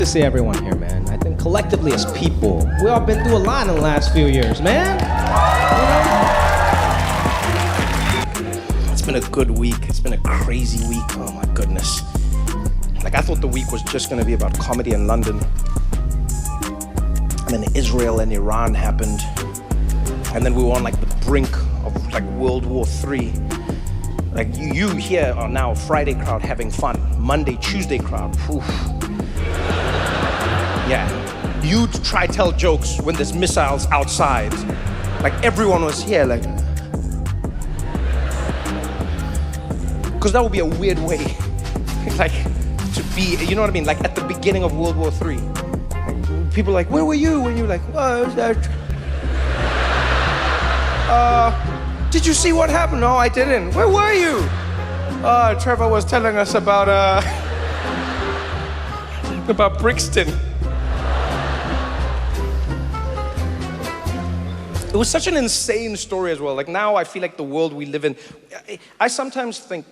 To see everyone here, man. I think collectively as people, we all been through a lot in the last few years, man. It's been a good week. It's been a crazy week. Oh my goodness. Like, I thought the week was just gonna be about comedy in London. And then Israel and Iran happened. And then we were on like the brink of like World War III. Like you here are now a Friday crowd having fun. Monday, Tuesday crowd. Oof. Yeah. You try tell jokes when there's missiles outside. Like everyone was here like. Because that would be a weird way, like, to be, you know what I mean? Like at the beginning of World War III. People are like, where were you? And you're like, what was that? Did you see what happened? No, I didn't. Where were you? Trevor was telling us about Brixton. It was such an insane story as well. Like now I feel like the world we live in, I sometimes think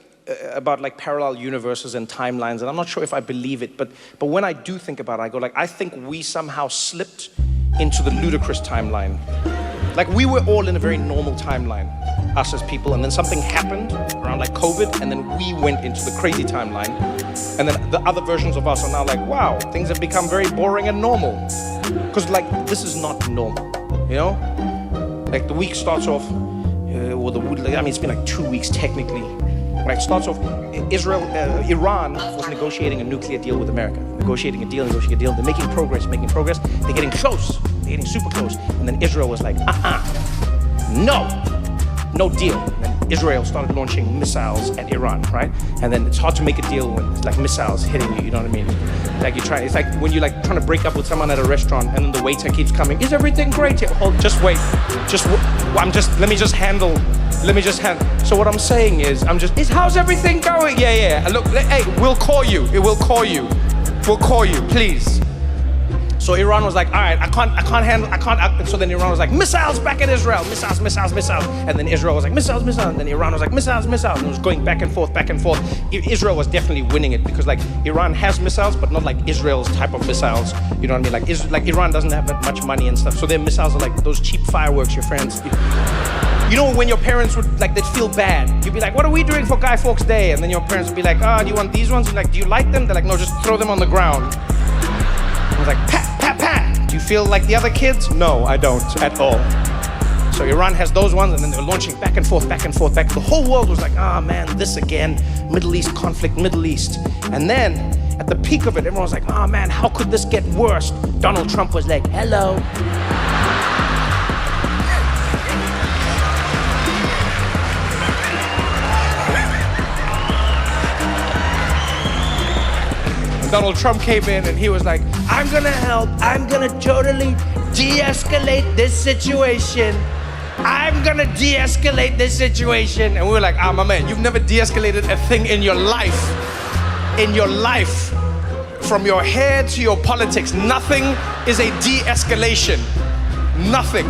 about like parallel universes and timelines, and I'm not sure if I believe it, but when I do think about it, I go like, I think we somehow slipped into the ludicrous timeline. Like we were all in a very normal timeline, us as people, and then something happened around like COVID, and then we went into the crazy timeline, and then the other versions of us are now like, wow, things have become very boring and normal. Because like, this is not normal, you know? Like the week starts off, it's been like 2 weeks technically. Right, it starts off, Iran was negotiating a nuclear deal with America. Negotiating a deal. They're making progress. They're getting close. They're getting super close. And then Israel was like, no deal. And then Israel started launching missiles at Iran, right? And then it's hard to make a deal when it's like missiles hitting you, you know what I mean? Like it's like when you're like trying to break up with someone at a restaurant and then the waiter keeps coming, is everything great here? Oh, just wait. Let me just handle. So what I'm saying is, how's everything going? Yeah. Look, hey, we'll call you, please. So Iran was like, all right, I can't. So then Iran was like, missiles back at Israel, missiles. And then Israel was like, missiles. And then Iran was like, missiles. And it was going back and forth. Israel was definitely winning it because like Iran has missiles, but not like Israel's type of missiles. You know what I mean? Like Iran doesn't have that much money and stuff. So their missiles are like those cheap fireworks your friends. You know when your parents would like, they'd feel bad. You'd be like, what are we doing for Guy Fawkes Day? And then your parents would be like, do you want these ones? You're like, do you like them? They're like, no, just throw them on the ground. I was like, pat. Do you feel like the other kids? No, I don't at all. So Iran has those ones, and then they're launching back and forth. The whole world was like, man, this again, Middle East conflict, Middle East. And then at the peak of it, everyone was like, man, how could this get worse? Donald Trump was like, hello. Donald Trump came in and he was like, I'm gonna help. I'm gonna totally de-escalate this situation. And we were like, my man, you've never de-escalated a thing in your life. From your hair to your politics, nothing is a de-escalation. Nothing.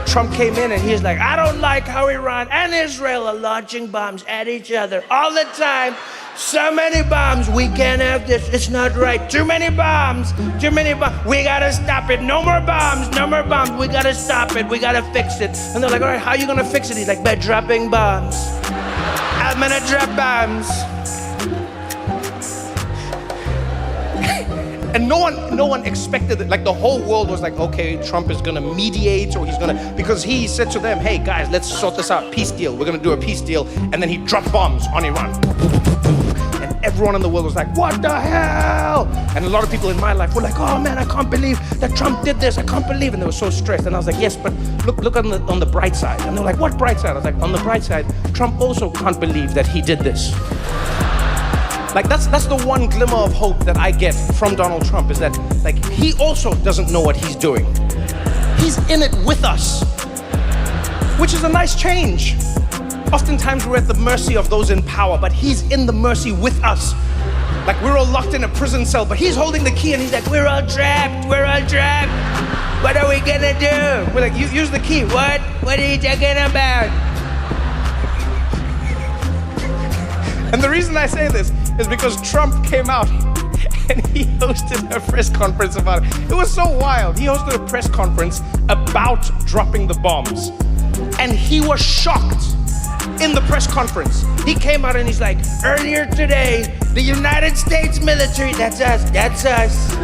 Trump came in and he's like, I don't like how Iran and Israel are launching bombs at each other all the time. So many bombs, we can't have this, it's not right. Too many bombs, we gotta stop it. No more bombs, we gotta stop it, we gotta fix it. And they're like, all right, how are you gonna fix it? He's like, by dropping bombs. I'm gonna drop bombs. And no one expected it. Like the whole world was like, okay, Trump is gonna mediate, or because he said to them, hey guys, let's sort this out, peace deal. We're gonna do a peace deal. And then he dropped bombs on Iran. And everyone in the world was like, what the hell? And a lot of people in my life were like, oh man, I can't believe that Trump did this. I can't believe. And they were so stressed. And I was like, yes, but look on the bright side. And they're like, what bright side? I was like, on the bright side, Trump also can't believe that he did this. Like that's the one glimmer of hope that I get from Donald Trump, is that like he also doesn't know what he's doing. He's in it with us, which is a nice change. Oftentimes we're at the mercy of those in power, but he's in the mercy with us. Like we're all locked in a prison cell, but he's holding the key and he's like, we're all trapped. What are we gonna do? We're like, use the key. What are you talking about? And the reason I say this is because Trump came out and he hosted a press conference about it. It was so wild. He hosted a press conference about dropping the bombs. And he was shocked in the press conference. He came out and he's like, earlier today, the United States military, that's us,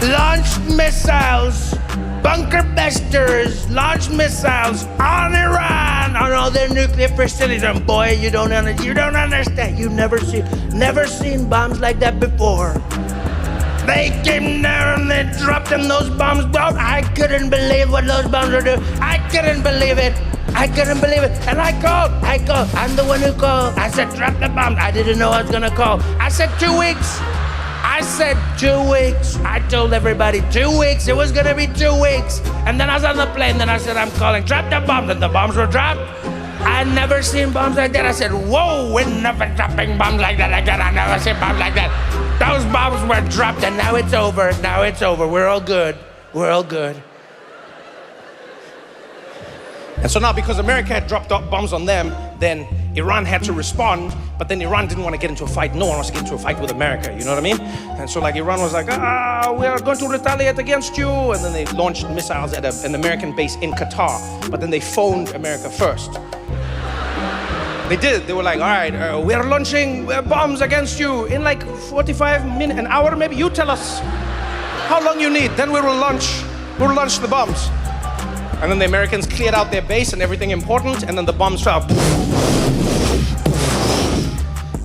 launched missiles, bunker busters, launched missiles on Iran, on all their nuclear facilities. And boy, you don't understand. You've never seen bombs like that before. They came down and they dropped them those bombs. I couldn't believe what those bombs were doing. I couldn't believe it. And I called. I'm the one who called. I said, drop the bombs. I didn't know I was gonna call. I said 2 weeks. I told everybody 2 weeks. It was gonna be 2 weeks. And then I was on the plane. Then I said, I'm calling. Drop the bombs. And the bombs were dropped. I'd never seen bombs like that. I said, whoa, we're never dropping bombs like that again. I never seen bombs like that. Those bombs were dropped and now it's over. We're all good. And so now, because America had dropped bombs on them, then Iran had to respond, but then Iran didn't want to get into a fight. No one wants to get into a fight with America, you know what I mean? And so like Iran was like, we are going to retaliate against you. And then they launched missiles at an American base in Qatar, but then they phoned America first. They did. They were like, all right, we are launching bombs against you in like 45 minutes, an hour maybe. You tell us how long you need, then we'll launch the bombs. And then the Americans cleared out their base and everything important, and then the bombs fell.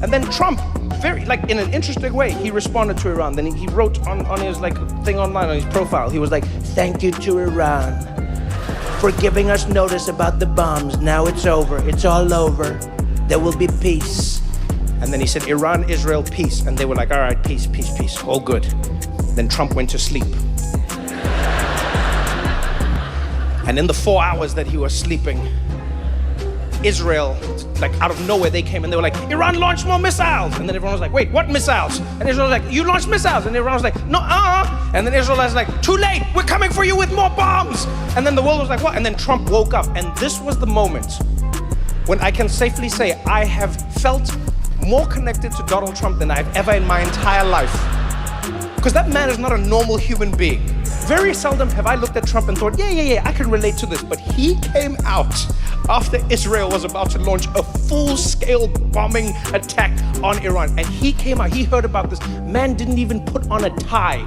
And then Trump, very, like in an interesting way, he responded to Iran. Then he wrote on his like thing online, on his profile, he was like, thank you to Iran for giving us notice about the bombs. Now it's over, it's all over. There will be peace. And then he said, Iran, Israel, peace. And they were like, all right, peace, all good. Then Trump went to sleep. And in the 4 hours that he was sleeping, Israel, like out of nowhere, they came and they were like, Iran launched more missiles. And then everyone was like, wait, what missiles? And Israel was like, you launched missiles. And Iran was like, no, And then Israel was like, too late, we're coming for you with more bombs. And then the world was like, what? And then Trump woke up. And this was the moment when I can safely say I have felt more connected to Donald Trump than I've ever in my entire life. Because that man is not a normal human being. Very seldom have I looked at Trump and thought, yeah, I can relate to this. But he came out after Israel was about to launch a full-scale bombing attack on Iran. And he came out, he heard about this. Man didn't even put on a tie.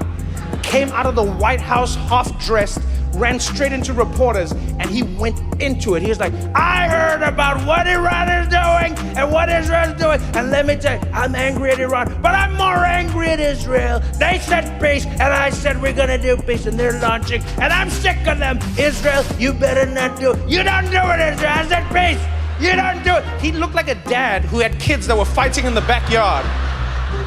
Came out of the White House half-dressed, ran straight into reporters, and he went into it. He was like, I heard about what Iran is doing and what Israel is doing. And let me tell you, I'm angry at Iran, but I'm more angry at Israel. They said peace, and I said we're gonna do peace, and they're launching, and I'm sick of them. Israel, you better not do it. You don't do it, Israel. I said peace. You don't do it. He looked like a dad who had kids that were fighting in the backyard.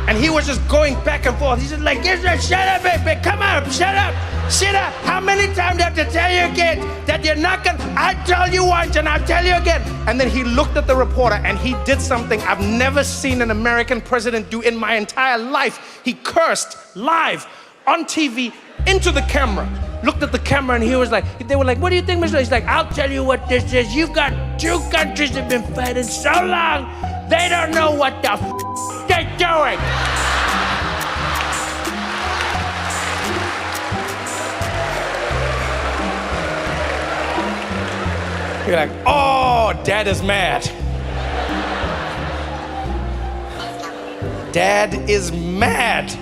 And he was just going back and forth. He's just like, Israel, shut up, baby. Come on, shut up. Shut up. How many times do I have to tell you again that you're not gonna? I told you once and I'll tell you again. And then he looked at the reporter and he did something I've never seen an American president do in my entire life. He cursed live on TV into the camera. Looked at the camera and he was like, they were like, what do you think, Mr. He's like, I'll tell you what this is. You've got two countries that have been fighting so long, they don't know what the they're doing. You're like, oh, Dad is mad. Dad is mad.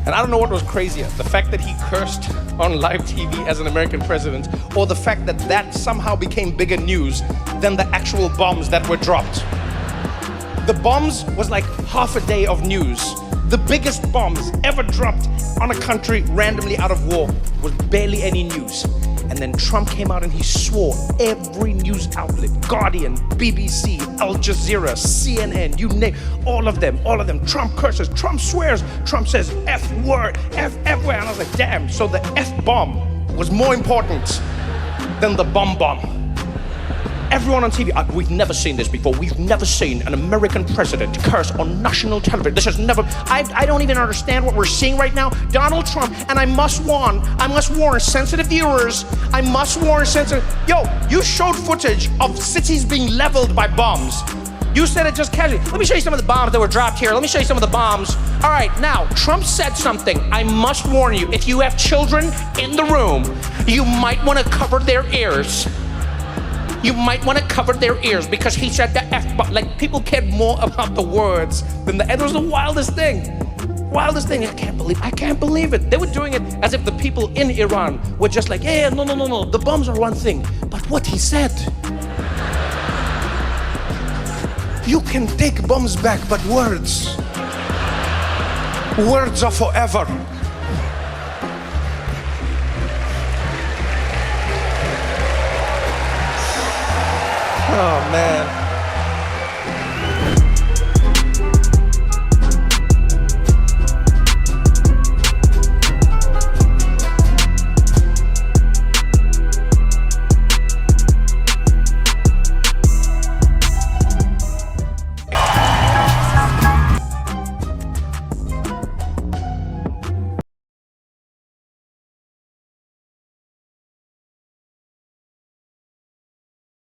And I don't know what was crazier, the fact that he cursed on live TV as an American president, or the fact that that somehow became bigger news than the actual bombs that were dropped. The bombs was like half a day of news. The biggest bombs ever dropped on a country randomly out of war was barely any news. And then Trump came out and he swore every news outlet, Guardian, BBC, Al Jazeera, CNN, you name, all of them, Trump curses, Trump swears, Trump says F word, F word. And I was like, damn, so the F bomb was more important than the bomb. Everyone on TV, we've never seen this before. We've never seen an American president curse on national television. This has never, I don't even understand what we're seeing right now. Donald Trump, and I must warn sensitive viewers, Yo, you showed footage of cities being leveled by bombs. You said it just casually. Let me show you some of the bombs that were dropped here. Let me show you some of the bombs. All right, now, Trump said something. I must warn you, if you have children in the room, you might want to cover their ears. You might want to cover their ears because he said the F-bomb. Like, people cared more about the words than it was the wildest thing. Wildest thing. I can't believe it. They were doing it as if the people in Iran were just like, yeah, no. The bombs are one thing. But what he said, you can take bombs back, but words are forever. Oh, man.